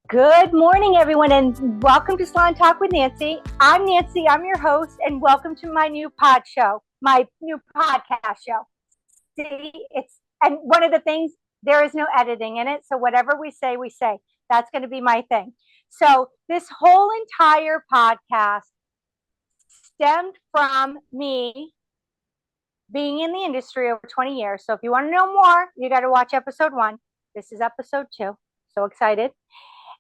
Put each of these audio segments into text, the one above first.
Good morning, everyone, and welcome to Salon Talk with Nancy. I'm Nancy. I'm your host, and welcome to my new my new podcast show. See, and one of the things, there is no editing in it, so whatever we say, we say. That's going to be my thing. So this whole entire podcast stemmed from me being in the industry over 20 years. So if you want to know more, you got to watch episode 1. This is episode 2. So excited.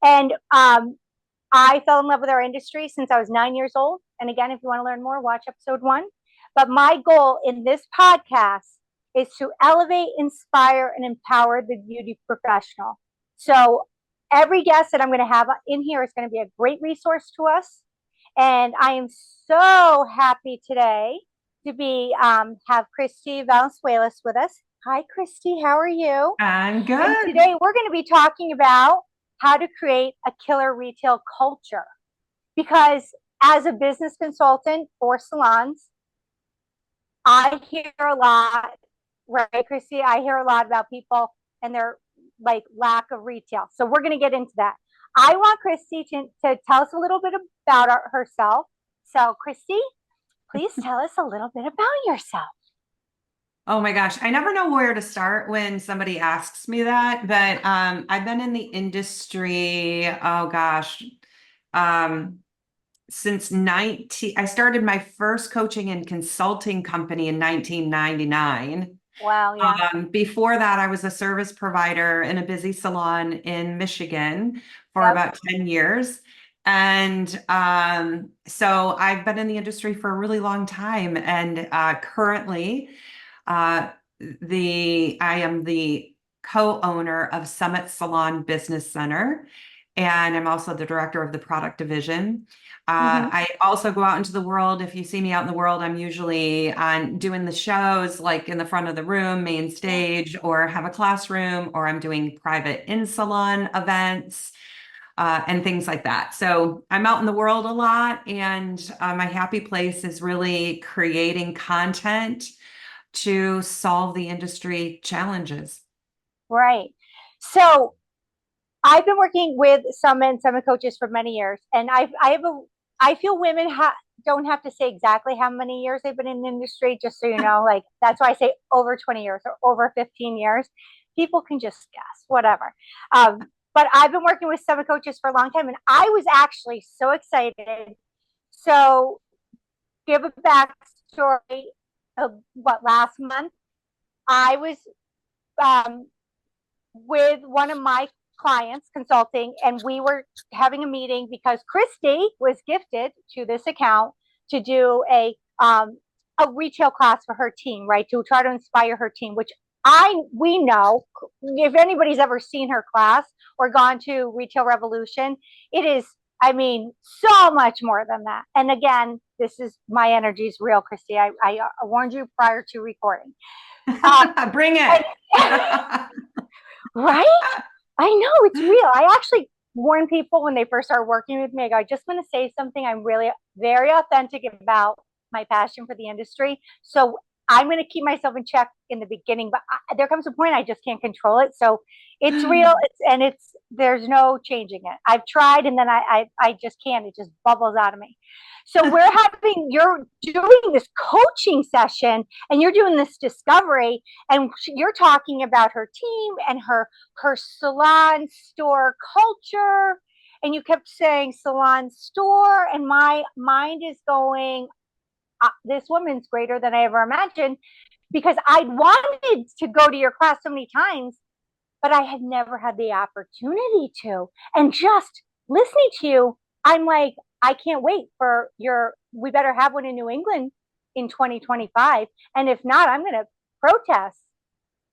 And I fell in love with our industry since I was 9 years old. And again, if you want to learn more, watch episode 1. But my goal in this podcast is to elevate, inspire, and empower the beauty professional. So every guest that I'm going to have in here is going to be a great resource to us. And I am so happy today to be have Kristi Valenzuelas with us. Hi, Kristi. How are you? I'm good. And today we're going to be talking about how to create a killer retail culture. Because as a business consultant for salons, I hear a lot, right, Kristi? I hear a lot about people and their lack of retail. So we're going to get into that. I want Kristi to tell us a little bit about herself. So Kristi, please tell us a little bit about yourself. Oh my gosh, I never know where to start when somebody asks me that, but I've been in the industry, since I started my first coaching and consulting company in 1999. Wow, yeah. Before that, I was a service provider in a busy salon in Michigan for about 10 years. And so I've been in the industry for a really long time. And currently, I am the co-owner of Summit Salon Business Center, and I'm also the director of the product division. I also go out into the world. If you see me out in the world, I'm usually on doing the shows like in the front of the room, main stage, or have a classroom, or I'm doing private in-salon events. And things like that. So I'm out in the world a lot, and my happy place is really creating content to solve the industry challenges. Right. So I've been working with Summit coaches for many years, and I feel women don't have to say exactly how many years they've been in the industry, just so you know. Like that's why I say over 20 years or over 15 years. People can just guess, whatever. But I've been working with Summit coaches for a long time, and I was actually so excited. So, give a backstory of last month I was with one of my clients consulting, and we were having a meeting because Kristi was gifted to this account to do a retail class for her team, right? To try to inspire her team, which we know if anybody's ever seen her class or gone to Retail Revolution, it is, I mean, so much more than that. And again, this is my energy is real, Kristi. I warned you prior to recording. Bring it. Right? I know, it's real. I actually warn people when they first start working with me. I go, I just want to say something. I'm really very authentic about my passion for the industry. So I'm going to keep myself in check in the beginning, but there comes a point I just can't control it. So it's real. There's no changing it. I've tried, and then I just can't. It just bubbles out of me. So you're doing this coaching session, and you're doing this discovery, and you're talking about her team and her salon store culture. And you kept saying salon store, and my mind is going, this woman's greater than I ever imagined, because I'd wanted to go to your class so many times, but I had never had the opportunity to. And just listening to you, I'm like, I can't wait for we better have one in New England in 2025. And if not, I'm going to protest.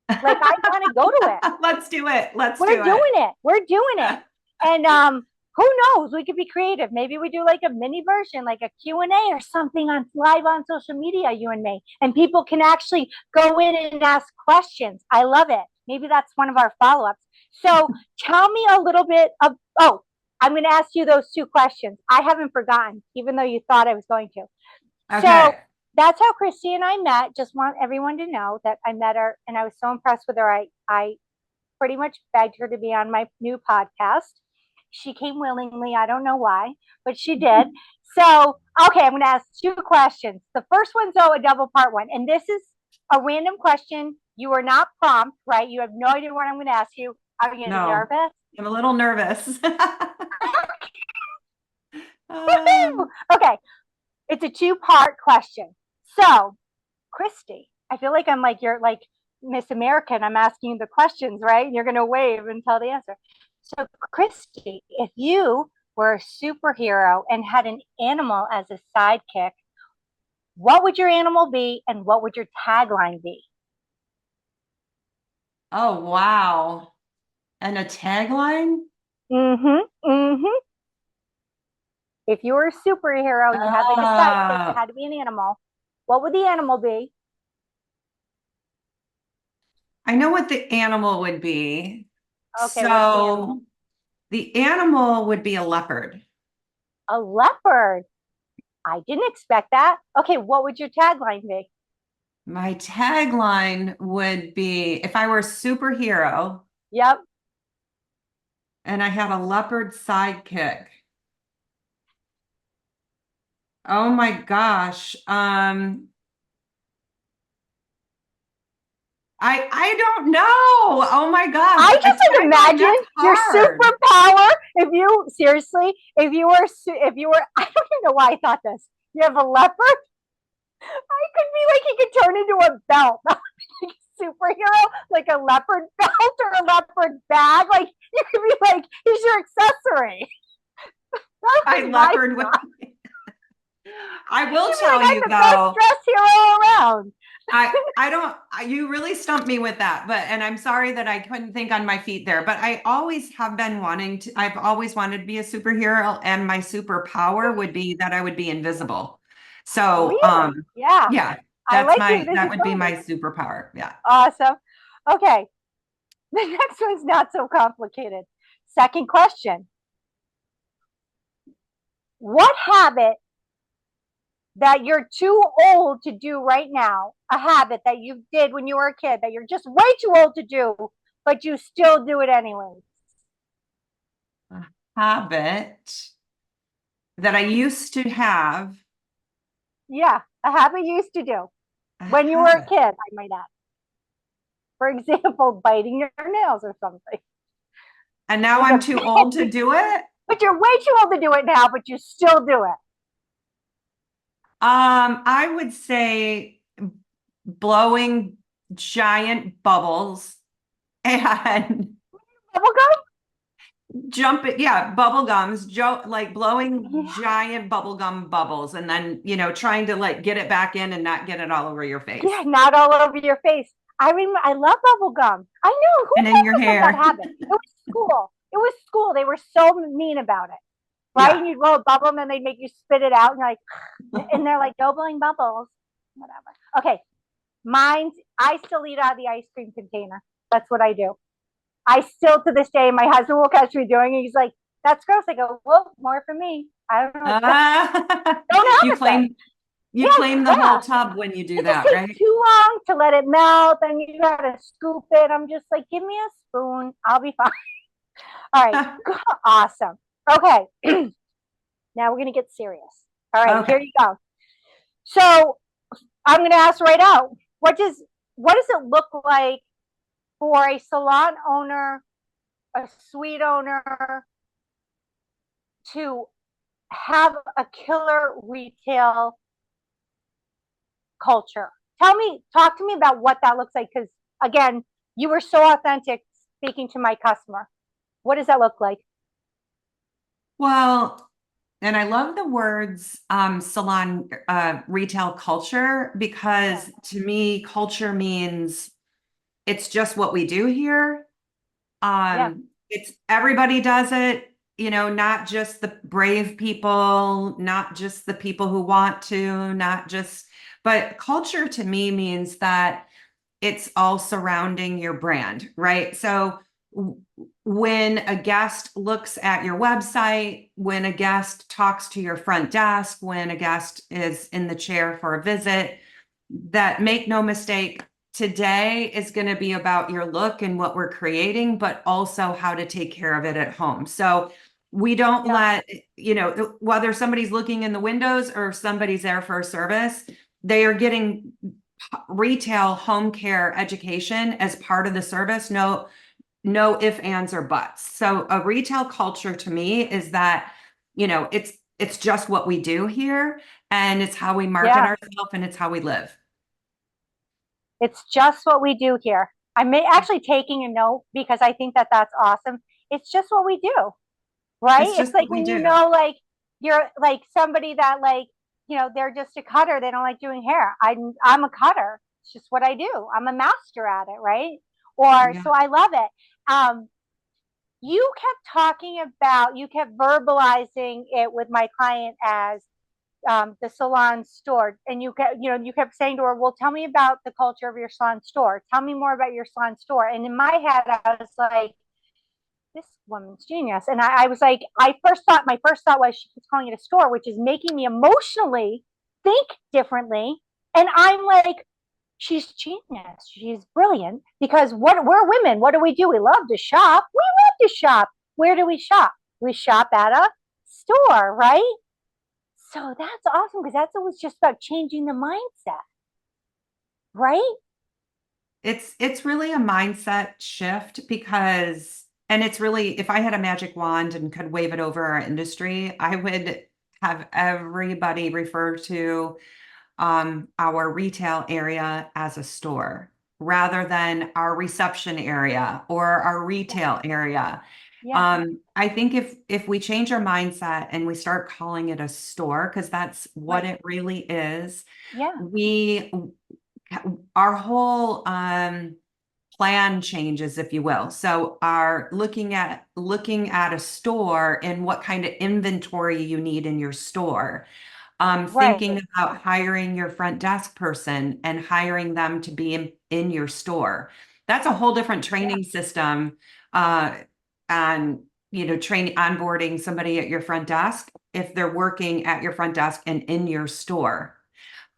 Like, I want to go to it. Let's do it. We're doing it. We're doing it. And who knows? We could be creative. Maybe we do like a mini version, like a Q&A or something live on social media, you and me. And people can actually go in and ask questions. I love it. Maybe that's one of our follow-ups. So tell me a little bit of, I'm going to ask you those 2 questions. I haven't forgotten, even though you thought I was going to. Okay. So that's how Kristi and I met. Just want everyone to know that I met her, and I was so impressed with her. I pretty much begged her to be on my new podcast. She came willingly. I don't know why, but she did. So, okay, I'm going to ask 2 questions. The first one's a double part one. And this is a random question. You are not prompt, right? You have no idea what I'm going to ask you. Are you No, nervous? I'm a little nervous. Okay, it's a 2-part question. So, Kristi, I feel like I'm like you're like Miss America and I'm asking you the questions, right? And you're going to wave and tell the answer. So, Kristi, if you were a superhero and had an animal as a sidekick, what would your animal be and what would your tagline be? Oh, wow. And a tagline? Mm-hmm. Mm-hmm. If you were a superhero, you had like a sidekick, it Uh, had to be an animal. What would the animal be? I know what the animal would be. Okay, what's the animal? So the animal would be a leopard. A leopard. I didn't expect that. Okay, what would your tagline be? My tagline would be if I were a superhero Yep. and I had a leopard sidekick. Oh my gosh. I don't know. Oh my gosh. I A just like tagline, imagine that's your hard. superpower. If you seriously, if you were, I don't even know why I thought this. You have a leopard. I could be like he could turn into a belt, like a superhero, like a leopard belt or a leopard bag. Like you could be like he's your accessory. That I was my leopard with thought. I will You'd be tell like I'm you the best though, dressed hero around. I don't you really stumped me with that, but and I'm sorry that I couldn't think on my feet there, but I always have been wanting to I've always wanted to be a superhero and my superpower would be that I would be invisible. So, Really? Yeah. yeah, I like the that would be my invisibility. superpower. Yeah. Awesome. Okay. The next one's not so complicated. Second question. What habit that you're too old to do right now, a habit that you did when you were a kid that you're just way too old to do, but you still do it anyway? A habit that I used to have. Yeah, a habit you used to do A when you were a habit. kid, I might add. For example, biting your nails or something. And now There's I'm a too old to do it. but you're way too old to do it now, but you still do it. I would say blowing giant bubbles and Bubblegum? jumping, yeah, bubble gums, like blowing Yeah, giant bubble gum bubbles and then, trying to like get it back in and not get it all over your yeah, face not all over your face. I remember, I love bubble gum. I know who and in your ever had that hair. habit. It was school. It was school. They were so mean about it, right? Yeah. And you'd roll a bubble, and then they'd make you spit it out, and you're like, and they're like, no blowing bubbles, whatever. Okay, mine's. I still eat out of the ice cream container. That's what I do. I still to this day, my husband will catch me doing it. He's like, "That's gross." I go, "Well, more for me. I don't know. Don't You have a thing." claim you Yeah, claim the whole yeah. tub when you do It just that, takes right? too long to let it melt. Then you gotta scoop it. I'm just like, give me a spoon. I'll be fine. All right. Awesome. Okay. Now we're gonna get serious. All right, here Okay. you go. So I'm gonna ask right out. What does it look like for a salon owner, a suite owner, to have a killer retail culture? Talk to me about what that looks like. Because again, you were so authentic speaking to my customer. What does that look like? Well, and I love the words salon retail culture Yeah, because to me, culture means it's just what we do here. yeah, It's everybody does it, not just the brave people, not just the people who want to, not just, but culture to me means that it's all surrounding your brand, right? So when a guest looks at your website, when a guest talks to your front desk, when a guest is in the chair for a visit, that make no mistake, today is going to be about your look and what we're creating, but also how to take care of it at home. So We don't Yeah. let, whether somebody's looking in the windows or if somebody's there for a service, they are getting retail home care education as part of the service. No ifs, ands, or buts. So a retail culture to me is that, it's just what we do here and it's how we market Yeah. ourselves and it's how we live. It's just what we do here. I'm actually taking a note because I think that that's awesome. It's just what we do, right? It's It's just like what we when you do. know, like you're like somebody that like, they're just a cutter. They don't like doing hair. I'm a cutter. It's just what I do. I'm a master at it, right? Or Yeah. so I love it. You kept talking about, you kept verbalizing it with my client as the salon store, and you kept saying to her, "Well, tell me about the culture of your salon store. Tell me more about your salon store." And in my head, I was like, "This woman's genius." And I was like, my first thought was she keeps calling it a store, which is making me emotionally think differently. And I'm like, she's genius. She's brilliant because we're women. What do? We love to shop. We love to shop. Where do we shop? We shop at a store, right? So that's awesome because that's always just about changing the mindset, right? It's really a mindset shift because, and it's really, if I had a magic wand and could wave it over our industry, I would have everybody refer to our retail area as a store rather than our reception area or our Yeah, retail area. yeah, I think if we change our mindset and we start calling it a store, because that's what right. it really is, Yeah, we our whole plan changes, if you will. So are looking at a store and what kind of inventory you need in your store. Thinking right. about hiring your front desk person and hiring them to be in your store. That's a whole different Yeah, training system. And training onboarding somebody at your front desk if they're working at your front desk and in your store.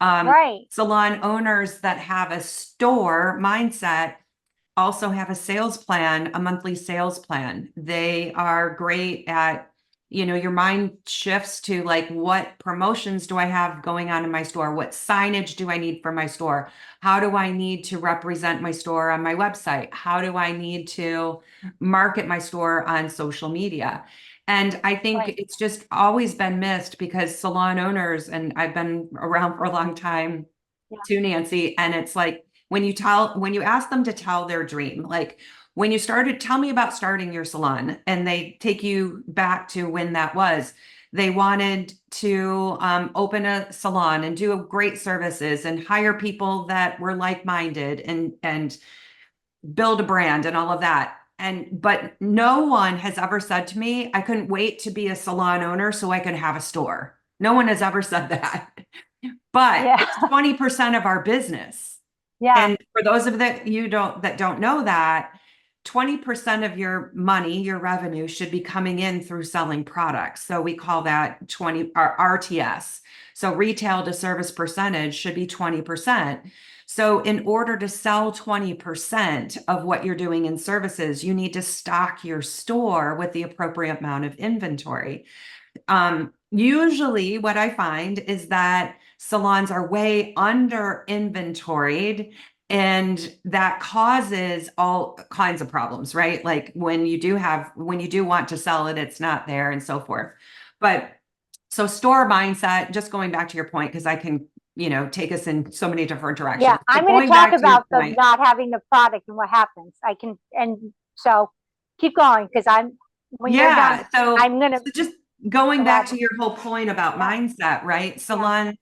right. Salon owners that have a store mindset also have a sales plan, a monthly sales plan. They are great at, your mind shifts to like, what promotions do I have going on in my store? What signage do I need for my store? How do I need to represent my store on my website? How do I need to market my store on social media? And I think Right. it's just always been missed because salon owners, and I've been around for a long time Yeah, to Nancy, and it's like when you ask them to tell their dream, like when you started, tell me about starting your salon, and they take you back to when that was. They wanted to open a salon and do great services and hire people that were like-minded and build a brand and all of that. But no one has ever said to me, I couldn't wait to be a salon owner so I could have a store. No one has ever said that. But yeah, it's 20% of our business. yeah. And for those of that don't know that, 20% of your money, your revenue should be coming in through selling products. So we call that 20 our RTS. So retail to service percentage should be 20%. So in order to sell 20% of what you're doing in services, you need to stock your store with the appropriate amount of inventory. Usually what I find is that salons are way under inventoried and that causes all kinds of problems, right? Like when you do want to sell it, it's not there and so forth. But so store mindset, just going back to your point, because I can, take us in so many different Yeah, directions. I'm But going to going talk back to your about the point, not having the product and what happens. I can, and so keep going because when you're done, yeah. So, I'm going to so just going back to elaborate. your whole point about Yeah, mindset, right? yeah.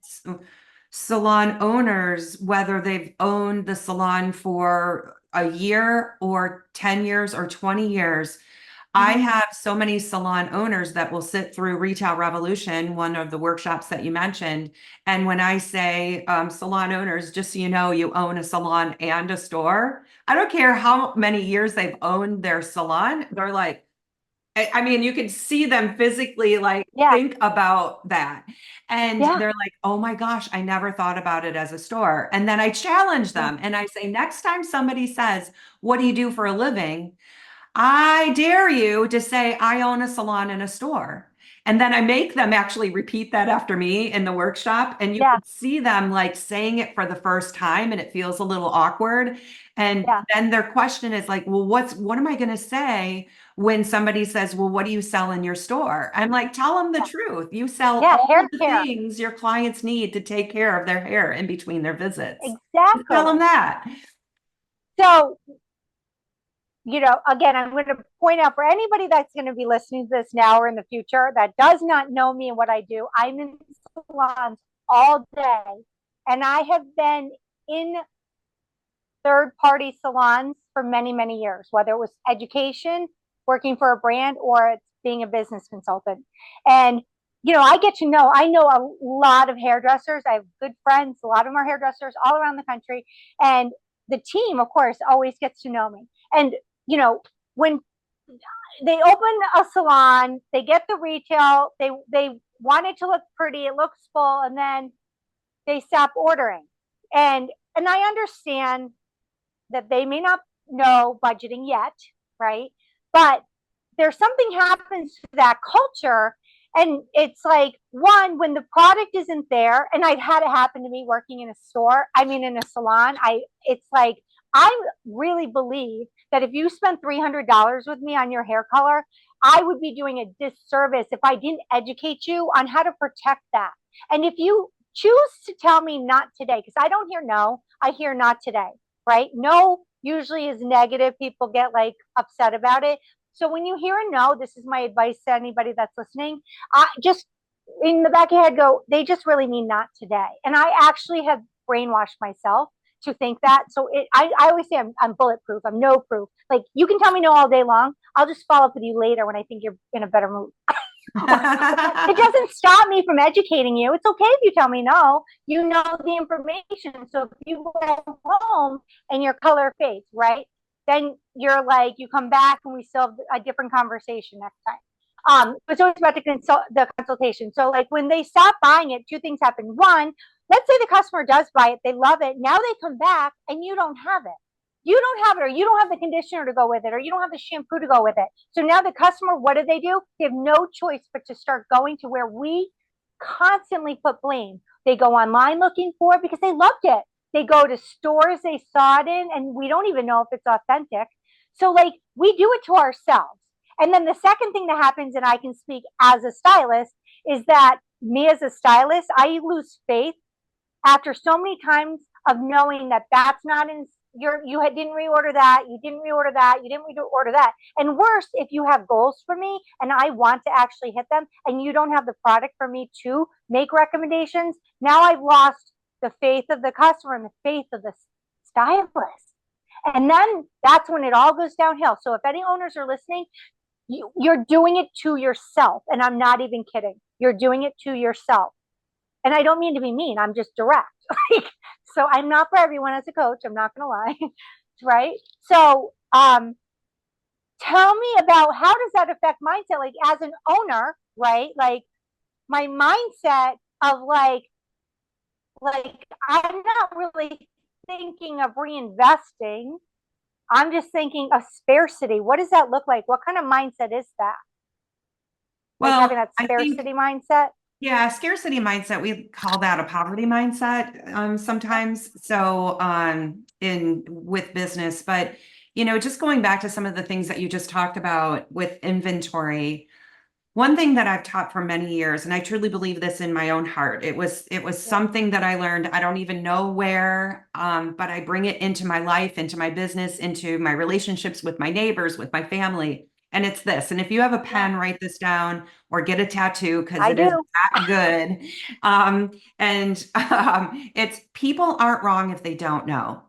Salon owners, whether they've owned the salon for a year or 10 years or 20 years, I Hmm. have so many salon owners that will sit through Retail Revolution, one of the workshops that you mentioned. And when I say salon owners, just so you know, you own a salon and a store. I don't care how many years they've owned their salon. They're like, I mean, you can see them physically like Yeah, think about that. And yeah, they're like, oh my gosh, I never thought about it as a store. And then I challenge yeah, them and I say, next time somebody says, what do you do for a living? I dare you to say, I own a salon and a store. And then I make them actually repeat that after me in the workshop. And you Yeah, can see them like saying it for the first time and it feels a little awkward. And yeah, then their question is like, well, what am I going to say when somebody says, well, what do you sell in your store? I'm like, tell them the yeah, truth. You sell yeah, all hair the care. things your clients need to take care of their hair in between their visits. Just tell them Exactly. that. So, again, I'm going to point out for anybody that's going to be listening to this now or in the future that does not know me and what I do, I'm in salons all day. And I have been in third party salons for many, many years, whether it was education, working for a brand, or it's being a business consultant. And I know a lot of hairdressers. I have good friends. A lot of them are hairdressers all around the country. And the team, of course, always gets to know me. And, when they open a salon, they get the retail, they want it to look pretty, it looks full, and then they stop ordering. And I understand that they may not know budgeting yet, right? But there's something happens to that culture. And it's like, one, when the product isn't there, and I've had it happen to me working in a store, I mean, in a salon, it's like, I really believe that if you spent $300 with me on your hair color, I would be doing a disservice if I didn't educate you on how to protect that. And if you choose to tell me not today, because I don't hear no, I hear not today, right? No usually is negative. People get like upset about it. So when you hear a no, this is my advice to anybody that's listening. Just in the back of your head, go, they just really mean not today. And I actually have brainwashed myself to think that. So I always say I'm bulletproof. I'm no proof. Like you can tell me no all day long. I'll just follow up with you later when I think you're in a better mood. It doesn't stop me from educating you. It's okay if you tell me no. You know the information. So if you go home and your color fades, right? Then you're like, you come back and we still have a different conversation next time. It's always about the consultation. So like when they stop buying it, two things happen. One, let's say the customer does buy it, they love it. Now they come back and you don't have it. You don't have it, or you don't have the conditioner to go with it, or you don't have the shampoo to go with it. So now the customer, what do? They have no choice but to start going to where we constantly put blame. They go online looking for it because they loved it. They go to stores they saw it in, and we don't even know if it's authentic. So, like, we do it to ourselves. And then the second thing that happens, and I can speak as a stylist, is that me as a stylist, I lose faith after so many times of knowing that that's not in didn't reorder that, you didn't reorder that, you didn't reorder that. And worse, if you have goals for me and I want to actually hit them and you don't have the product for me to make recommendations, now I've lost the faith of the customer and the faith of the stylist. And then that's when it all goes downhill. So if any owners are listening, you're doing it to yourself. And I'm not even kidding. You're doing it to yourself. And I don't mean to be mean. I'm just direct. So I'm not for everyone as a coach. I'm not going to lie. Right. So, tell me about how does that affect mindset? Like as an owner, right? Like my mindset of like I'm not really thinking of reinvesting. I'm just thinking of scarcity. What does that look like? What kind of mindset is that? Like Well, having that I think scarcity mindset? yeah, scarcity mindset, we call that a poverty mindset sometimes. So in with business, but just going back to some of the things that you just talked about with inventory, one thing that I've taught for many years, and I truly believe this in my own heart, it was Yeah. something that I learned, I don't even know where, but I bring it into my life, into my business, into my relationships with my neighbors, with my family. And it's this. And if you have a Yeah. pen, write this down or get a tattoo because I it is do. that good. And it's people aren't wrong if they don't know.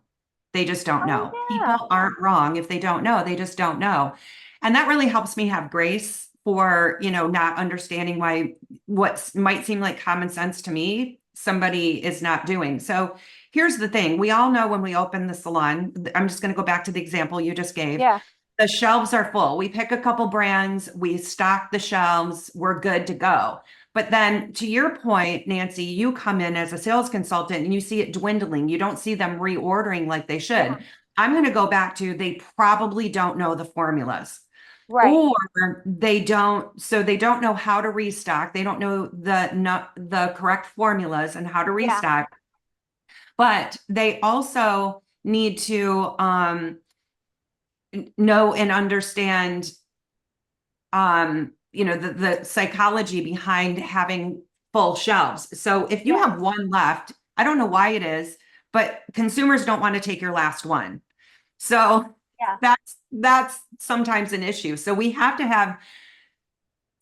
They just don't Oh, know. yeah. People aren't wrong if they don't know. They just don't know. And that really helps me have grace for, not understanding why what might seem like common sense to me, somebody is not doing. So here's the thing. We all know when we open the salon, I'm just going to go back to the example you just gave. Yeah. The shelves are full. We pick a couple brands, we stock the shelves, we're good to go. But then to your point, Nancy, you come in as a sales consultant and you see it dwindling. You don't see them reordering like they Yeah. should. I'm going to go back to they probably don't know the formulas. Right. Or they don't know how to restock. They don't know the correct formulas and how to Yeah. restock. But they also need to know and understand the psychology behind having full shelves. So if you Yeah. have one left, I don't know why it is, but consumers don't want to take your last one. So Yeah. that's sometimes an issue. So we have to have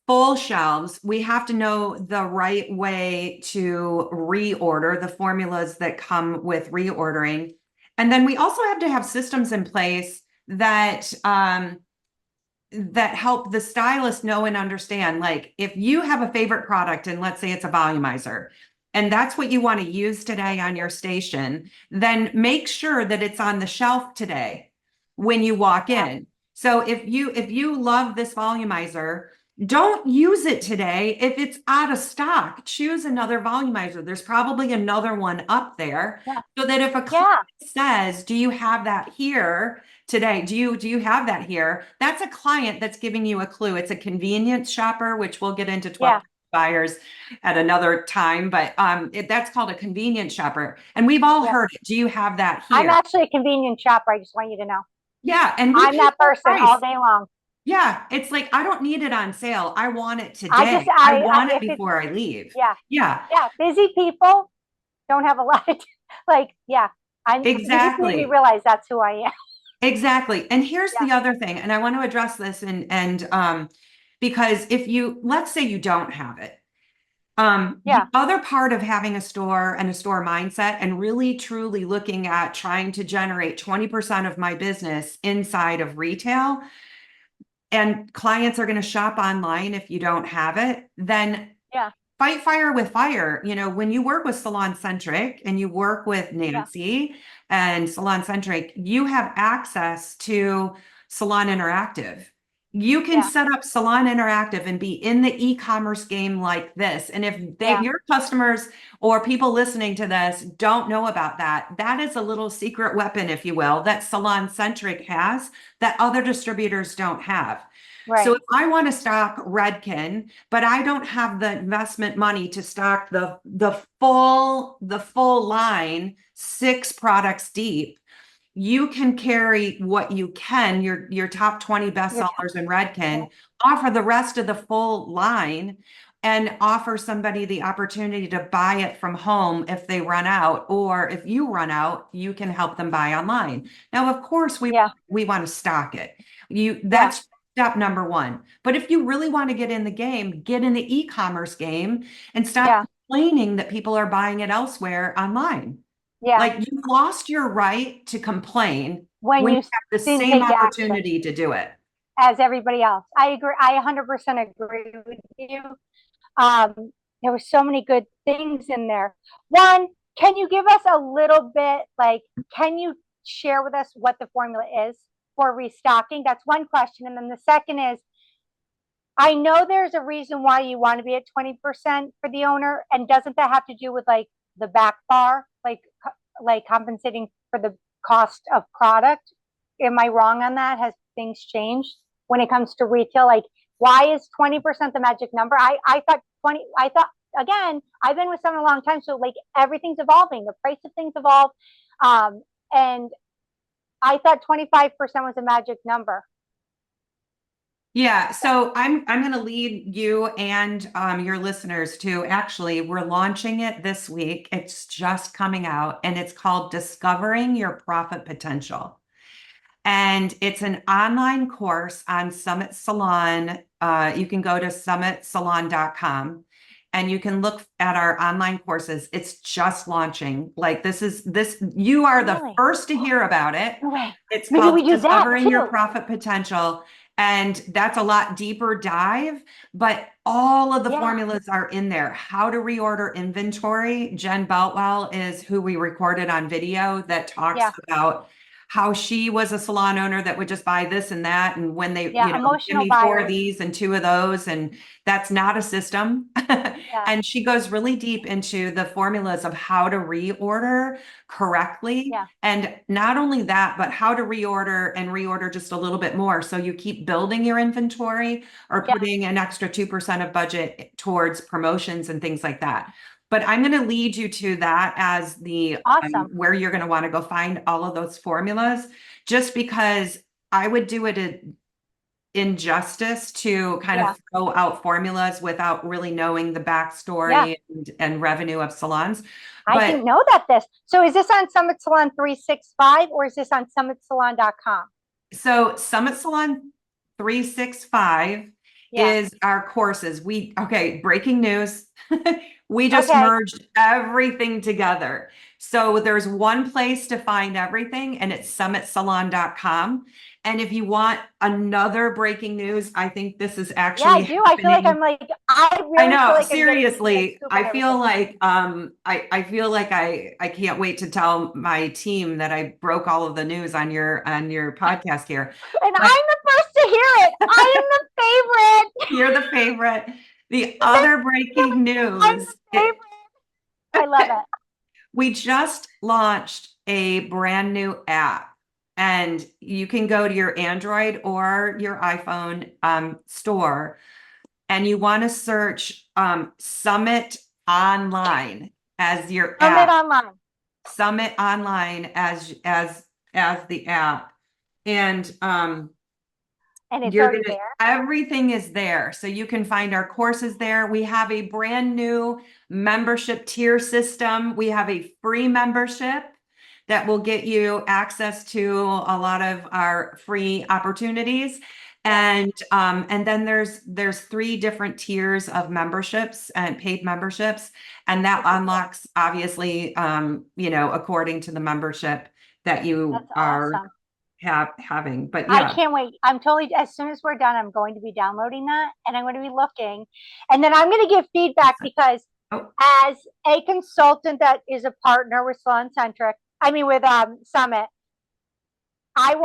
full shelves. We have to know the right way to reorder the formulas that come with reordering. And then we also have to have systems in place that help the stylist know and understand. Like if you have a favorite product, and let's say it's a volumizer, and that's what you want to use today on your station, then make sure that it's on the shelf today when you walk Yeah. in. So if you love this volumizer, don't use it today. If it's out of stock, choose another volumizer. There's probably another one up there, Yeah. so that if a client Yeah. says, "Do you have that here today? Do you have that here?" That's a client that's giving you a clue. It's a convenience shopper, which we'll get into 12 Yeah. buyers at another time, but that's called a convenience shopper. And we've all Yeah. heard it. Do you have that I'm here? actually a convenient shopper. I just want you to know. Yeah, and we I'm pay that full person all price. day long. Yeah, it's like I don't need it on sale. I want it I just, today. I want it if it's, before I leave. yeah, Yeah, yeah, busy people don't have a lot of, like, yeah, you just made me exactly. realize that's who I am. Exactly. And here's Yeah. the other thing, and I want to address this and because if you let's say you don't have it, the Yeah. other part of having a store and a store mindset and really truly looking at trying to generate 20% of my business inside of retail, and clients are going to shop online if you don't have it, then Yeah. fight fire with fire. When you work with Salon Centric and you work with Yeah. Nancy and Salon Centric, you have access to Salon Interactive. You can Yeah. set up Salon Interactive and be in the e-commerce game like this. And if Yeah. your customers or people listening to this don't know about that, that is a little secret weapon, if you will, that Salon Centric has that other distributors don't have. So Right. if I want to stock Redken, but I don't have the investment money to stock the full line, 6 products deep, you can carry what you can, your top 20 Your time. bestsellers in Yeah. Redken, offer the rest of the full line, and offer somebody the opportunity to buy it from home if they run out, or if you run out, you can help them buy online. Now, of course, we Yeah. we want to stock it. Yeah. That's step number one. But if you really want to get in the game, get in the e-commerce game and stop Yeah. complaining that people are buying it elsewhere online. Yeah. Like you've lost your right to complain When when you you have the didn't same take action opportunity to do it. as everybody else. I agree. I 100% agree with you. Um, there were so many good things in there. One, can you give us a little bit, like, can you share with us what the formula is for restocking? That's one question. And then the second is, I know there's a reason why you want to be at 20% for the owner. And doesn't that have to do with like the back bar, like compensating for the cost of product? Am I wrong on that? Has things changed when it comes to retail? Like, why is 20% the magic number? I thought 20, I thought, again, I've been with someone a long time. So like everything's evolving. The price of things evolve. And I thought 25% was a magic number. Yeah, so I'm going to lead you and your listeners to actually, we're launching it this week. It's just coming out and it's called Discovering Your Profit Potential. And it's an online course on Summit Salon. You can go to summitsalon.com and you can look at our online courses. It's just launching. Like you are the Really? first to hear about it. No way. It's Maybe called we do that Discovering Your too. Profit Potential. And that's a lot deeper dive, but all of the Yeah. formulas are in there. How to reorder inventory. Jen Beltwell is who we recorded on video that talks Yeah. about how she was a salon owner that would just buy this and that. And when they, Yeah, give emotional me 4 of buyers. these and 2 of those, and that's not a system. Yeah, And she goes really deep into the formulas of how to reorder correctly. yeah, And not only that, but how to reorder and reorder just a little bit more. So you keep building your inventory or yeah. putting an extra 2% of budget towards promotions and things like that. But I'm going to lead you to that as the Awesome. where you're going to want to go find all of those formulas, just because I would do it injustice to kind Yeah, of throw out formulas without really knowing the yeah. backstory and revenue of salons. I But didn't know that this. So is this on Summit Salon 365 or is this on summitsalon.com? so Summit Salon 365 Yeah. is our courses. Okay, breaking news. We just Okay. merged everything together. So there's one place to find everything, and it's summitsalon.com. And if you want another breaking news, I think this is Yeah, I actually do. I feel like happening. I I really feel know, like I'm getting the inside seriously. scoop on I feel everything. like I can't wait to tell my team that I broke all of the news on your podcast here. And But I'm the first to hear it. I am the favorite. you're the favorite. The And then other breaking I'm the news, favorite. I love it. we just launched a brand new app, and you can go to your Android or your iPhone store, and you want to search Summit Online as your Summit app. online. Summit Online as the app. And And it's you're already gonna there. everything is there. So you can find our courses there. We have a brand new membership tier system. We have a free membership that will get you access to a lot of our free opportunities. And then there's 3 different tiers of memberships and paid memberships, and that unlocks obviously according to the membership that you That's are awesome. having. But I yeah. can't wait. I'm totally, as soon as we're done, I'm going to be downloading that and I'm going to be looking. And then I'm going to give feedback because Oh, as a consultant that is a partner with Salon Centric, I mean with Summit, I'm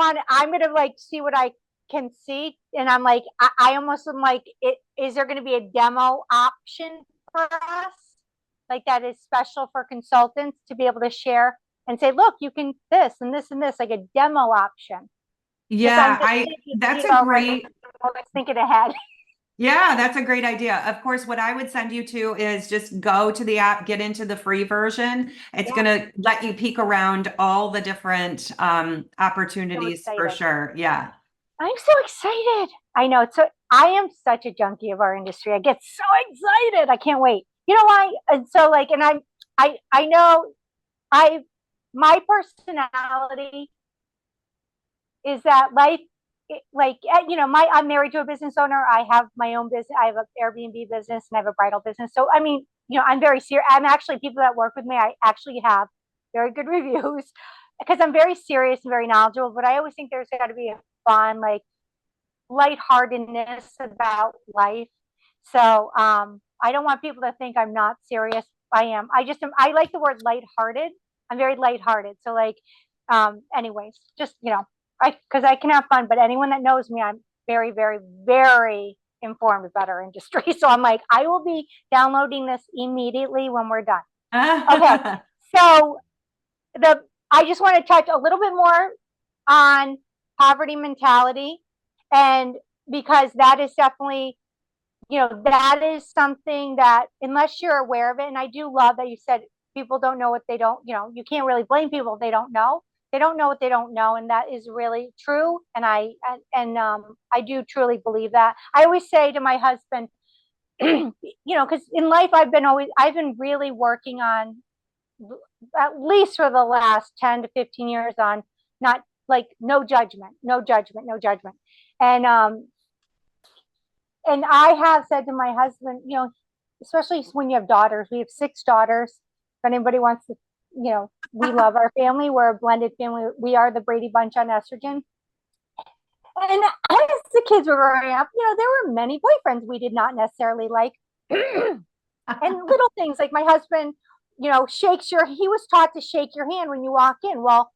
gonna like see what I can see. And I'm like, I almost am like, is there gonna be a demo option for us? Like that is special for consultants to be able to share and say, look, you can this and this and this, like a demo option. Just I'm yeah, just I thinking, that's a great thinking ahead. yeah, that's a great idea. Of course, what I would send you to is just go to the app, get into the free version. It's Yeah, going to let you peek around all the different so opportunities for excited. sure. Yeah. I'm so excited. I know. So I am such a junkie of our industry. I get so excited. I can't wait. You know why? And so like, and I know I, my personality is that life, like, I'm married to a business owner. I have my own business. I have an Airbnb business and I have a bridal business. So, I mean, I'm very serious. I'm actually, people that work with me, I actually have very good reviews because I'm very serious and very knowledgeable. But I always think there's got to be a fun, like, lightheartedness about life. So, I don't want people to think I'm not serious. I am. I just am. I like the word lighthearted. I'm very lighthearted. So, like, anyways, just because I can have fun. But anyone that knows me, I'm very, very, very informed about our industry. So I'm like, I will be downloading this immediately when we're done. Okay. So I just want to touch a little bit more on poverty mentality, and because that is definitely, that is something that unless you're aware of it, and I do love that you said people don't know what they don't, you can't really blame people if they don't know. They don't know what they don't know, and that is really true. And I do truly believe that. I always say to my husband, because in life I've been really working on, at least for the last 10 to 15 years, on not like no judgment, no judgment, no judgment. And I have said to my husband, especially when you have daughters, we have 6 daughters. If anybody wants to, we love our family. We're a blended family. We are the Brady Bunch on estrogen. And as the kids were growing up, there were many boyfriends we did not necessarily like. And little things like my husband, he was taught to shake your hand when you walk in. Well,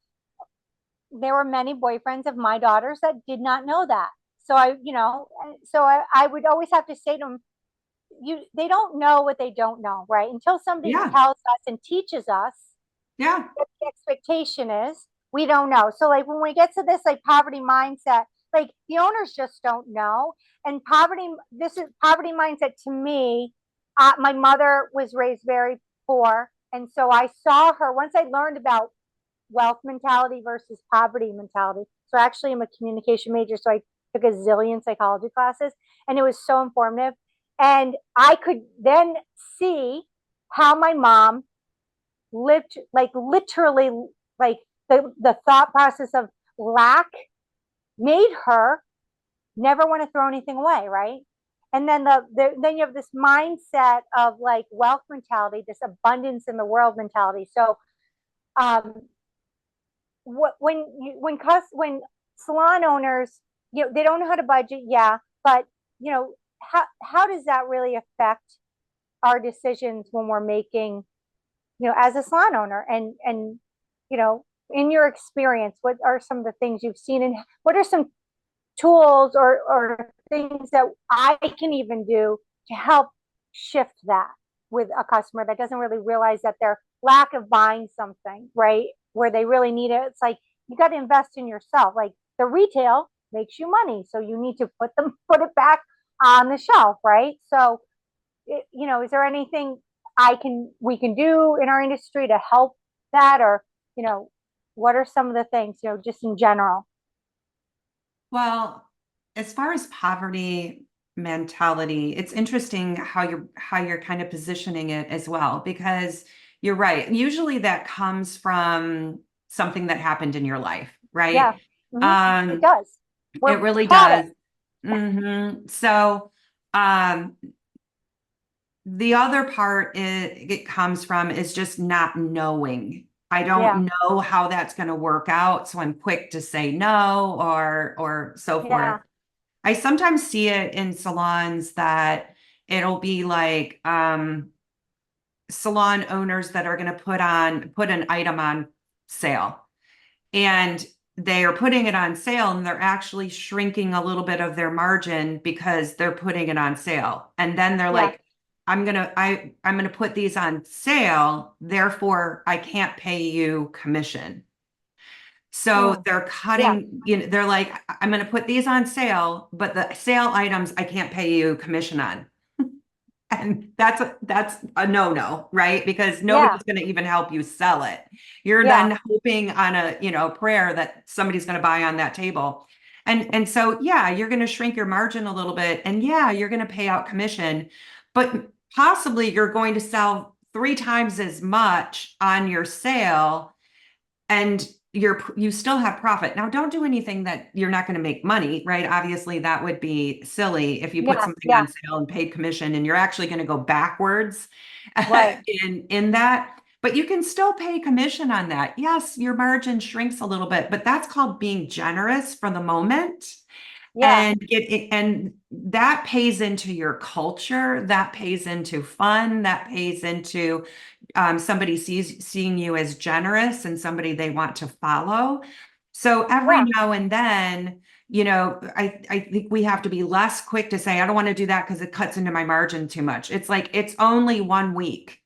there were many boyfriends of my daughters that did not know that. So I would always have to say to them, they don't know what they don't know, right? Until somebody Yeah. tells us and teaches us Yeah. what the expectation is, we don't know. So like when we get to this like poverty mindset, like the owners just don't know. And this is poverty mindset to me. My mother was raised very poor. And so I saw her once I learned about wealth mentality versus poverty mentality. So actually I'm a communication major. So I took a zillion psychology classes and it was so informative. And I could then see how my mom lived, like literally, like the thought process of lack made her never want to throw anything away, right? And then then you have this mindset of like wealth mentality, this abundance in the world mentality. So um when salon owners, they don't know how to budget, yeah, but how does that really affect our decisions when we're making, as a salon owner? And in your experience, what are some of the things you've seen, and what are some tools or things that I can even do to help shift that with a customer that doesn't really realize that their lack of buying something, right, where they really need it? It's like you got to invest in yourself. Like the retail makes you money, so you need to put it back on the shelf, right? So is there anything we can do in our industry to help that? Or what are some of the things, just in general? Well, as far as poverty mentality, it's interesting how you're kind of positioning it as well, because you're right. Usually that comes from something that happened in your life, Yeah. right? It Um, does. it We're really taught it. does. So, um, the other part it comes from is just not knowing. I Yeah. don't know how that's going to work out, so I'm quick to say no or so forth. Yeah. I sometimes see it in salons that it'll be like salon owners that are going to put an item on sale, and they are putting it on sale and they're actually shrinking a little bit of their margin because they're putting it on sale. And then they're Yeah. like, I'm gonna put these on sale, therefore I can't pay you commission. So Mm. they're Yeah. cutting, they're like, I'm going to put these on sale, but the sale items I can't pay you commission on. And that's a no-no, right? Because Yeah. nobody's going to even help you sell it. You're Yeah. then hoping on a, prayer that somebody's going to buy on that table. And so, yeah, you're going to shrink your margin a little bit. And yeah, you're going to pay out commission, but possibly you're going to sell 3 times as much on your sale, and you still have profit. Now, don't do anything that you're not going to make money, right? Obviously, that would be silly if you put Yeah. something Yeah. on sale and paid commission and you're actually going to go backwards Right. in that. But you can still pay commission on that. Yes, your margin shrinks a little bit, but that's called being generous for the moment. Yeah. And that pays into your culture, that pays into fun, that pays into somebody seeing you as generous and somebody they want to follow. So every Yeah. now and then, I think we have to be less quick to say, I don't want to do that because it cuts into my margin too much. It's like, it's only 1 week.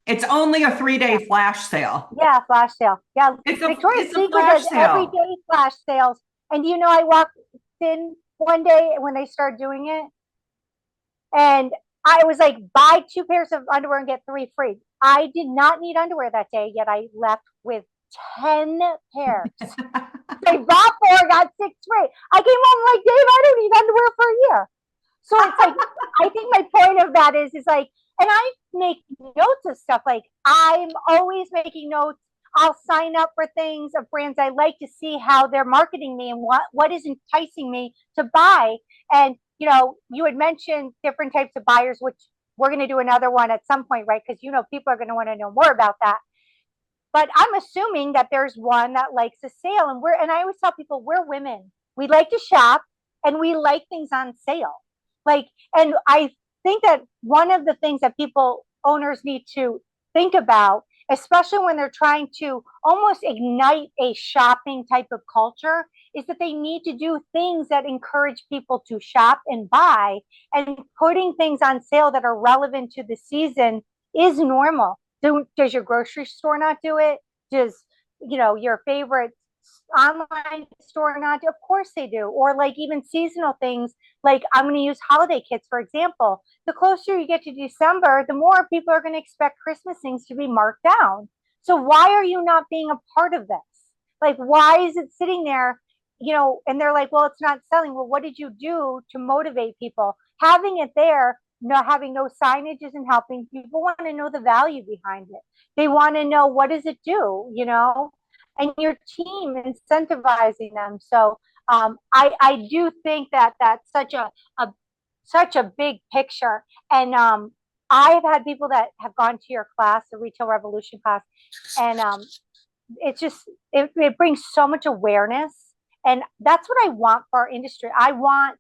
It's only a 3-day flash sale. Yeah. Flash sale. Yeah. Victoria's It's a Secret has flash sale. everyday flash sales. And I walked in one day when they started doing it, and I was like, buy 2 pairs of underwear and get 3 free. I did not need underwear that day, yet I left with 10 pairs. I bought 4, got 6 free. I came home like, Dave, I don't need underwear for a year. So it's like, I think my point of that is like, and I make notes of stuff. Like I'm always making notes. I'll sign up for things of brands I like to see how they're marketing me and what is enticing me to buy. And you had mentioned different types of buyers, which we're going to do another one at some point, right? Because people are going to want to know more about that. But I'm assuming that there's one that likes a sale, and I always tell people we're women. We like to shop and we like things on sale. Like, and I think that one of the things that owners need to think about especially when they're trying to almost ignite a shopping type of culture, is that they need to do things that encourage people to shop and buy, and putting things on sale that are relevant to the season is normal. Does your grocery store not do it? Does, your favorite online store not do? Of course they do. Or like even seasonal things, like I'm going to use holiday kits, for example. The closer you get to December, the more people are going to expect Christmas things to be marked down. So why are you not being a part of this? Like, why is it sitting there, and they're like, well, it's not selling. Well, what did you do to motivate people? Having it there, not having no signage isn't helping. People want to know the value behind it. They want to know, what does it do, and your team incentivizing them. So I do think that that's such a big picture. And I've had people that have gone to your class, the Retail Revolution class, and it's just it brings so much awareness, and that's what I want for our industry. I want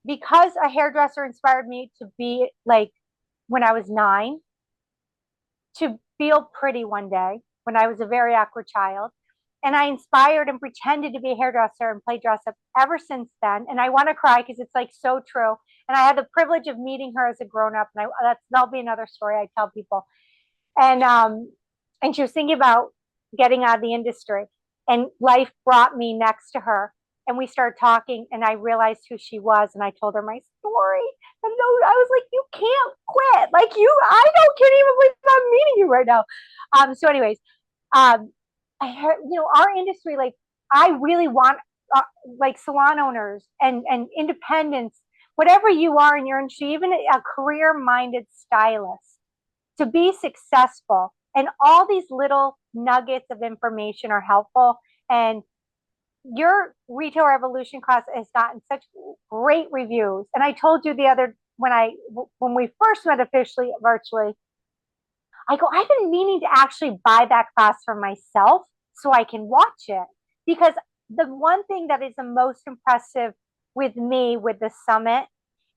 because a hairdresser inspired me to be like, when I was 9, to feel pretty one day when I was a very awkward child. And I inspired and pretended to be a hairdresser and play dress up ever since then. And I want to cry because it's like so true. And I had the privilege of meeting her as a grown up. And that'll be another story I tell people. And she was thinking about getting out of the industry. And life brought me next to her. And we started talking, and I realized who she was. And I told her my story. And I was like, you can't quit. Like, I don't can't even believe I'm meeting you right now. So anyways, I heard, our industry, like, I really want, like, salon owners and independents, whatever you are in your industry, even a career-minded stylist, to be successful. And all these little nuggets of information are helpful. And your Retail Revolution class has gotten such great reviews. And I told you when we first met officially virtually, I go, I've been meaning to actually buy that class for myself so I can watch it. Because the one thing that is the most impressive with me with the summit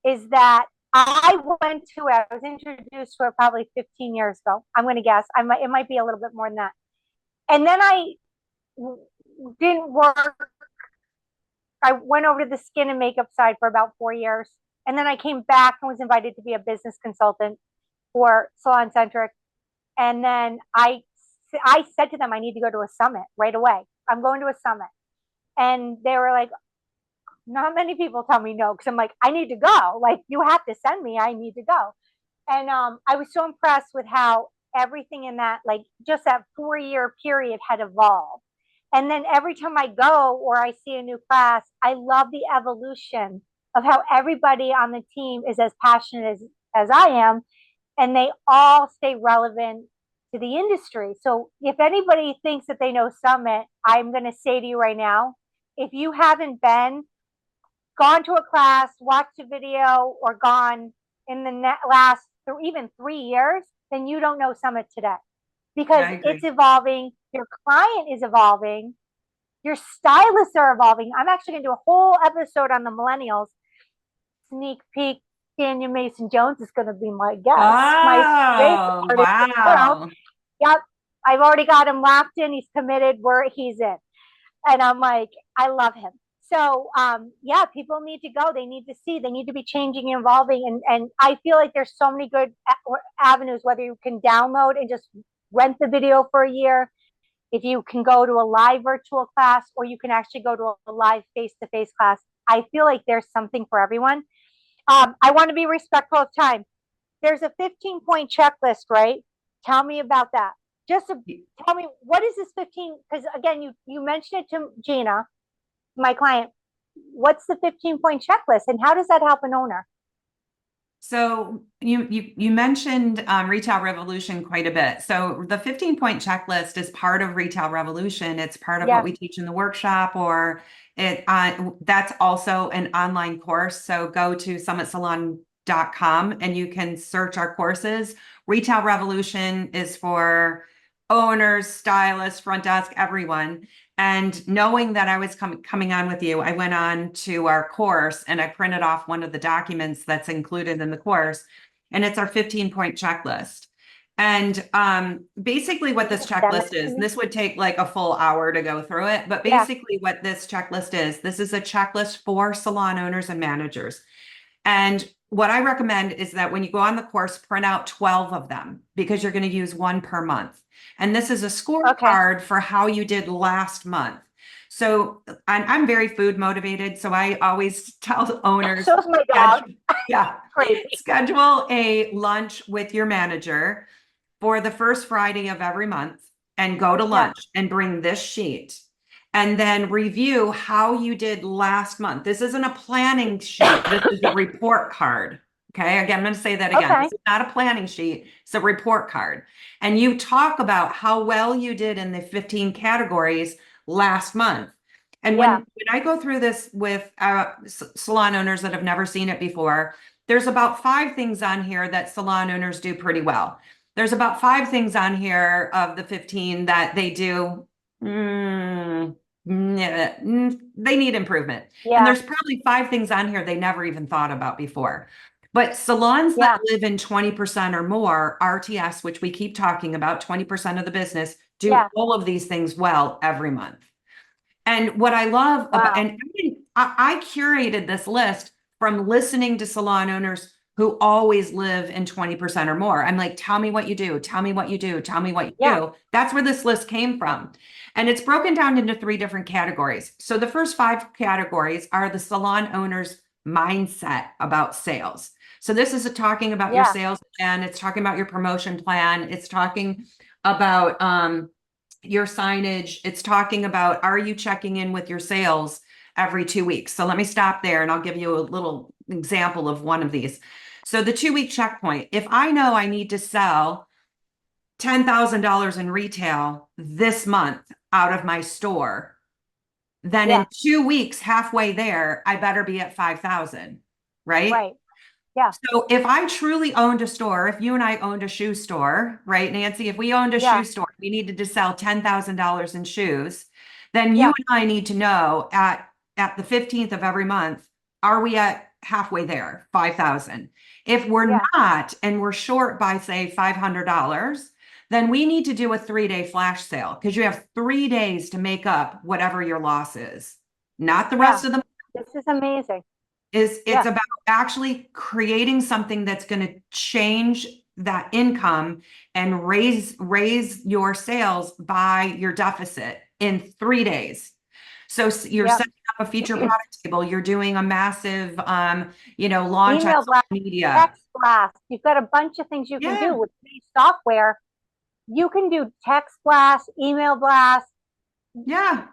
is that I was introduced to it probably 15 years ago. I'm going to guess. It might be a little bit more than that. And then I didn't work. I went over to the skin and makeup side for about 4 years. And then I came back and was invited to be a business consultant for Salon Centric. And then I said to them, I need to go to a summit right away. I'm going to a summit. And they were like, not many people tell me no, because I'm like, I need to go. Like, you have to send me. I need to go. And I was so impressed with how everything in that, like, just that 4-year period had evolved. And then every time I go or I see a new class, I love the evolution of how everybody on the team is as passionate as I am, and they all stay relevant to the industry. So if anybody thinks that they know Summit, I'm going to say to you right now, if you haven't gone to a class, watched a video, or gone in the last even 3 years, then you don't know Summit today, because it's evolving. Your client is evolving. Your stylists are evolving. I'm actually going to do a whole episode on the millennials. Sneak peek, Daniel Mason Jones is going to be my guest. Oh, wow. Yep. I've already got him locked in. He's committed. He's in. And I'm like, I love him. So, yeah, people need to go. They need to see. They need to be changing and evolving. And I feel like there's so many good avenues, whether you can download and just rent the video for a year, if you can go to a live virtual class, or you can actually go to a live face-to-face class. I feel like there's something for everyone. I want to be respectful of time. There's a 15-point checklist, right? Tell me about that. Tell me, what is this 15? Because again, you mentioned it to Gina, my client. What's the 15-point checklist, and how does that help an owner? So you mentioned Retail Revolution quite a bit. So the 15-point checklist is part of Retail Revolution. It's part of what we teach in the workshop, or that's also an online course. So go to summitsalon.com and you can search our courses. Retail Revolution is for owners, stylists, front desk, everyone. And knowing that I was coming on with you, I went on to our course and I printed off one of the documents that's included in the course. And it's our 15-point checklist. And basically what this Send checklist that to is, me. this would take like a full hour to go through it, but Yeah. basically what this checklist is, this is a checklist for salon owners and managers. And what I recommend is that when you go on the course, print out 12 of them because you're going to use one per month. And this is a Okay. scorecard for how you did last month. So I'm very food motivated. So I always tell owners, So is my dog. schedule, yeah, Crazy. schedule a lunch with your manager for the first Friday of every month and go to Yeah. lunch and bring this sheet and then review how you did last month. This isn't a planning sheet. This is a report card. Okay. Again, I'm going to say that again. Okay. This is not a planning sheet. It's a report card. And you talk about how well you did in the 15 categories last month. And Yeah. when I go through this with salon owners that have never seen it before, there's about 5 things on here that salon owners do pretty well. There's about 5 things on here of the 15 that they do. They need improvement. And Yeah. there's probably 5 things on here they never even thought about before. But salons that Yeah. live in 20% or more, RTS, which we keep talking about, 20% of the business, do Yeah. all of these things well every month. And what I love about, Wow. and I curated this list from listening to salon owners who always live in 20% or more. I'm like, tell me what you do, tell me what you do, tell me what you Yeah. do. That's where this list came from. And it's broken down into 3 different categories. So the first 5 categories are the salon owner's mindset about sales. So this is talking about your Yeah. sales plan, it's talking about your promotion plan, it's talking about your signage. It's talking about, are you checking in with your sales every 2 weeks? So let me stop there and I'll give you a little example of one of these. So the 2-week checkpoint, if I know I need to sell $10,000 in retail this month out of my store, then Yeah. in 2 weeks, halfway there, I better be at 5,000, right? Right. Yeah. So if I truly owned a store, if you and I owned a shoe store, right, Nancy, if we owned a shoe Yeah. store, we needed to sell $10,000 in shoes, then you Yeah. and I need to know at the 15th of every month, are we at halfway there, 5,000? If we're Yeah. not, and we're short by say $500, then we need to do a 3-day flash sale because you have 3 days to make up whatever your loss is, not the Yeah. rest of the This is amazing. it's Yeah. about actually creating something that's going to change that income and raise your sales by your deficit in 3 days. So you're Yeah. setting up a feature product table, you're doing a massive launch on Email blast, social media. text blast. You've got a bunch of things you can do Yeah. with these software. You can do text blast, email blast, Yeah.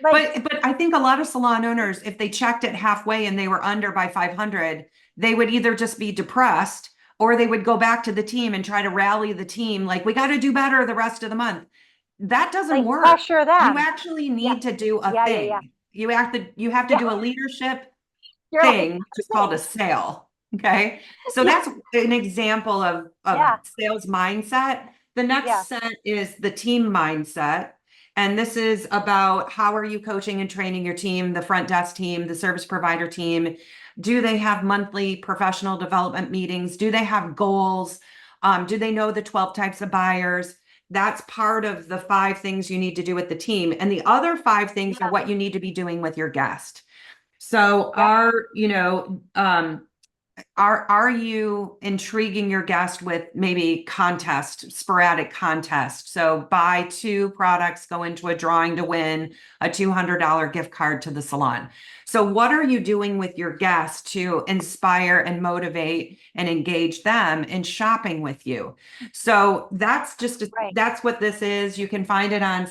like But I think a lot of salon owners, if they checked it halfway and they were under by 500, they would either just be depressed or they would go back to the team and try to rally the team like we got to do better the rest of the month. That doesn't like work. pressure You them. actually Yeah. need to do a Yeah. Yeah. Yeah. thing. You have to Yeah. do a leadership You're like, thing, which is called a sale. Okay. So yeah. that's an example of Yeah. sales mindset. The Yeah. next set is the team mindset. And this is about how are you coaching and training your team, the front desk team, the service provider team? Do they have monthly professional development meetings? Do they have goals? Do they know the 12 types of buyers? That's part of the 5 things you need to do with the team. And the other 5 things are Yeah. what you need to be doing with your guest. So Yep. are you intriguing your guest with maybe sporadic contest? So buy 2 products, go into a drawing to win a $200 gift card to the salon. So what are you doing with your guests to inspire and motivate and engage them in shopping with you? So Right. that's what this is. You can find it on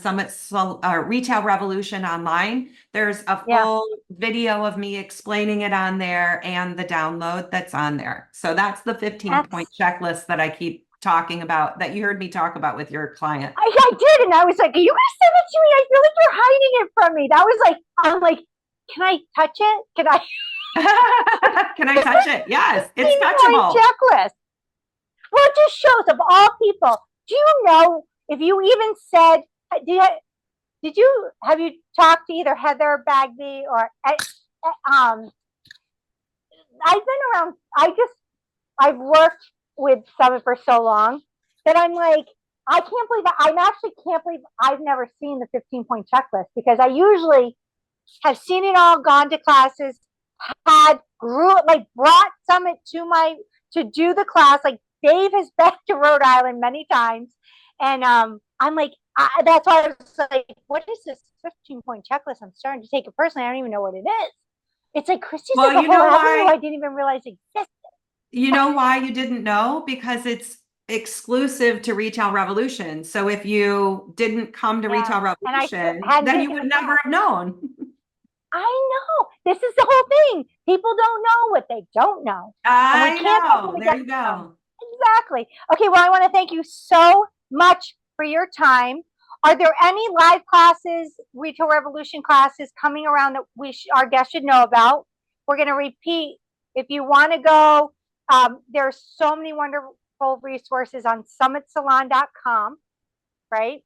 Retail Revolution online. There's a Yeah. full video of me explaining it on there and the download that's on there. So that's the 15-point checklist that I keep talking about, that you heard me talk about with your client. I did, and I was like, "Are you gonna send it to me? I feel like you're hiding it from me." That was like, I'm like, "Can I touch it? Can I?" Can I touch it? Yes, it's 15-point touchable. checklist. Well, it just shows of all people. Do you know if you even said, did you have you talked to either Heather Bagby or I've been around. I've worked with Summit for so long that I'm like, I can't believe can't believe I've never seen the 15-point checklist, because I usually have seen it all, gone to classes, brought Summit to do the class. Like Dave has been to Rhode Island many times. And I'm like, that's why I was like, what is this 15-point checklist? I'm starting to take it personally. I don't even know what it is. It's like Kristi's like a whole avenue I didn't even realize existed. You know why you didn't know? Because it's exclusive to Retail Revolution. So if you didn't come to Retail Revolution, then you would never have known. I know. This is the whole thing. People don't know what they don't know. I know. There you go. Exactly. Okay, well, I want to thank you so much for your time. Are there any live classes, Retail Revolution classes coming around that our guests should know about? We're going to repeat. If you want to go, there's so many wonderful resources on summitsalon.com, right?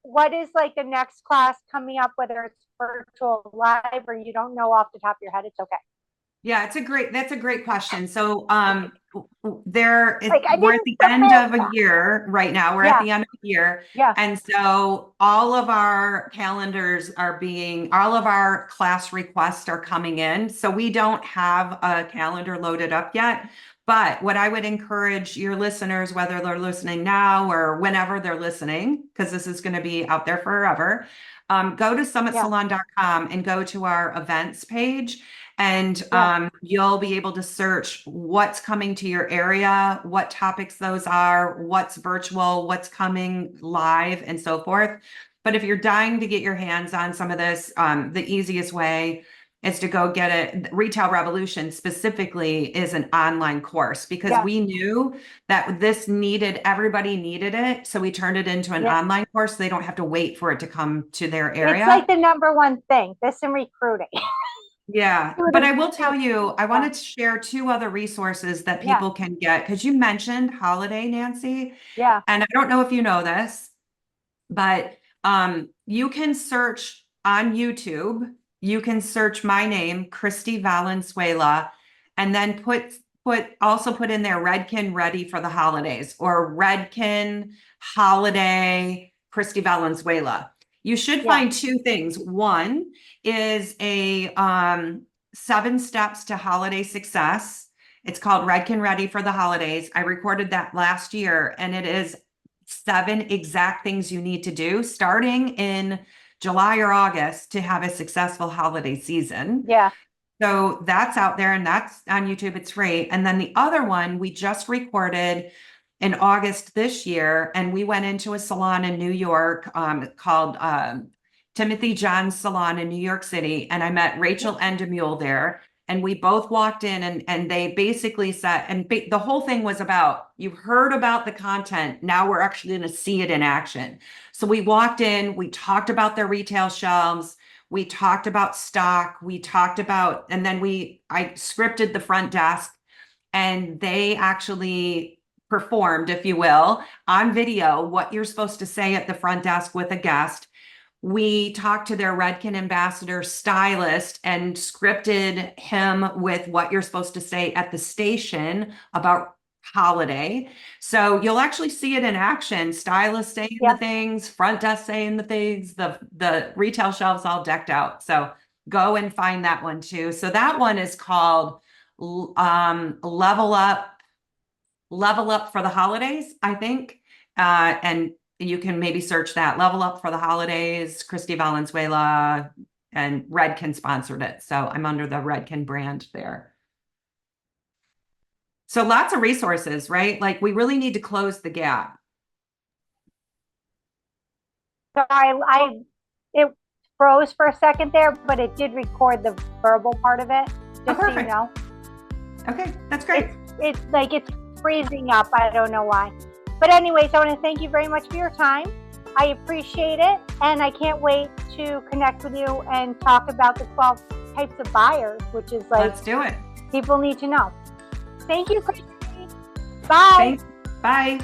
What is like the next class coming up, whether it's virtual, live, or you don't know off the top of your head? It's okay. Yeah, that's a great question. So we're at the end of a year right now. We're at the end of the year. Yeah. And so all of our calendars all of our class requests are coming in. So we don't have a calendar loaded up yet. But what I would encourage your listeners, whether they're listening now or whenever they're listening, because this is going to be out there forever, go to summitsalon.com and go to our events page. And you'll be able to search what's coming to your area, what topics those are, what's virtual, what's coming live, and so forth. But if you're dying to get your hands on some of this, the easiest way is to go get it. Retail Revolution specifically is an online course, because we knew that everybody needed it. So we turned it into an online course. So they don't have to wait for it to come to their area. It's like the number one thing, this in recruiting. Yeah, but I will tell you, I wanted to share two other resources that people can get, because you mentioned holiday, Nancy. Yeah. And I don't know if you know this, but you can search on YouTube. You can search my name, Kristi Valenzuela, and then also put in there Redken Ready for the Holidays, or Redken Holiday Kristi Valenzuela. You should find two things. One is a 7 Steps to Holiday Success. It's called Redken Ready for the Holidays. I recorded that last year, and it is 7 exact things you need to do starting in July or August to have a successful holiday season. Yeah. So that's out there, and that's on YouTube. It's free. And then the other one we just recorded in August this year, and we went into a salon in New York called Timothy John's Salon in New York City, and I met Rachel Endemule there, and we both walked in, and they basically said, and the whole thing was about, you've heard about the content, now we're actually going to see it in action. So we walked in, we talked about their retail shelves, we talked about stock, and then I scripted the front desk, and they actually performed, if you will, on video what you're supposed to say at the front desk with a guest. We talked to their Redken ambassador stylist and scripted him with what you're supposed to say at the station about holiday. So you'll actually see it in action. Stylist saying the things, front desk saying the things, the retail shelves all decked out. So go and find that one too. So that one is called Level Up for the Holidays, I think. And you can maybe search that, Level Up for the Holidays, Kristi Valenzuela, and Redken sponsored it. So I'm under the Redken brand there. So lots of resources, right? Like we really need to close the gap. Sorry, it froze for a second there, but it did record the verbal part of it, just so you know. Okay, that's great. It's freezing up. I don't know why. But anyways, I want to thank you very much for your time. I appreciate it. And I can't wait to connect with you and talk about the 12 types of buyers, which is like, let's do it. People need to know. Thank you, Kristi. Bye. Thanks. Bye.